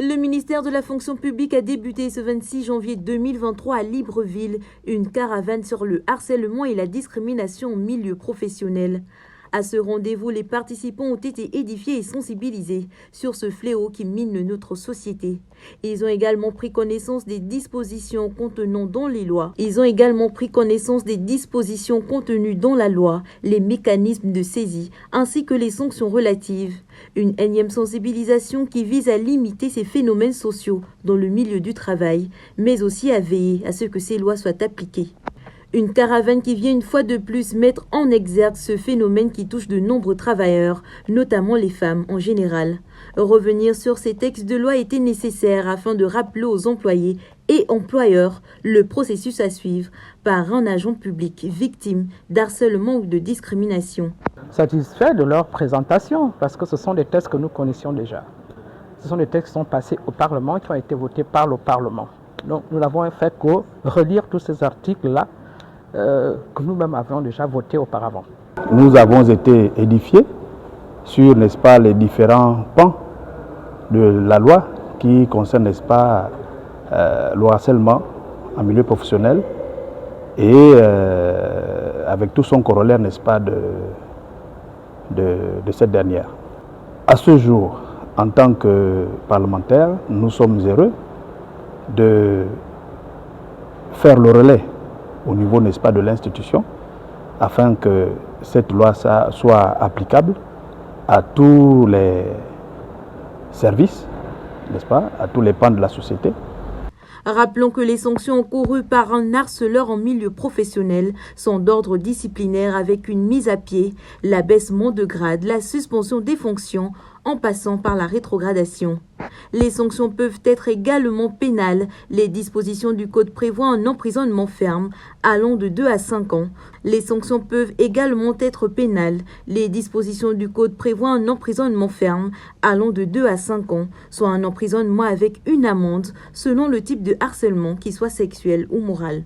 Le ministère de la fonction publique a débuté ce 26 janvier 2023 à Libreville une caravane sur le harcèlement et la discrimination au milieu professionnel. À ce rendez-vous, les participants ont été édifiés et sensibilisés sur ce fléau qui mine notre société. Ils ont également pris connaissance des dispositions contenues dans les lois. contenues dans la loi, les mécanismes de saisie ainsi que les sanctions relatives. Une énième sensibilisation qui vise à limiter ces phénomènes sociaux dans le milieu du travail, mais aussi à veiller à ce que ces lois soient appliquées. Une caravane qui vient une fois de plus mettre en exergue ce phénomène qui touche de nombreux travailleurs, notamment les femmes en général. Revenir sur ces textes de loi était nécessaire afin de rappeler aux employés et employeurs le processus à suivre par un agent public victime d'harcèlement ou de discrimination. Satisfait de leur présentation parce que ce sont des textes que nous connaissions déjà. Ce sont des textes qui sont passés au Parlement, qui ont été votés par le Parlement. Donc nous n'avons fait que relire tous ces articles-là que nous-mêmes avions déjà voté auparavant. Nous avons été édifiés sur, n'est-ce pas, les différents pans de la loi qui concernent, n'est-ce pas, le harcèlement en milieu professionnel et avec tout son corollaire, n'est-ce pas, de cette dernière. À ce jour, en tant que parlementaires, nous sommes heureux de faire le relais au niveau, n'est-ce pas, de l'institution, afin que cette loi soit applicable à tous les services, n'est-ce pas, à tous les pans de la société. Rappelons que les sanctions encourues par un harceleur en milieu professionnel sont d'ordre disciplinaire avec une mise à pied, l'abaissement de grade, la suspension des fonctions, en passant par la rétrogradation. Les sanctions peuvent être également pénales. Les dispositions du Code prévoient un emprisonnement ferme allant de 2 à 5 ans. Les sanctions peuvent également être pénales. Les dispositions du Code prévoient un emprisonnement ferme allant de 2 à 5 ans, soit un emprisonnement avec une amende selon le type de harcèlement, qu'il soit sexuel ou moral.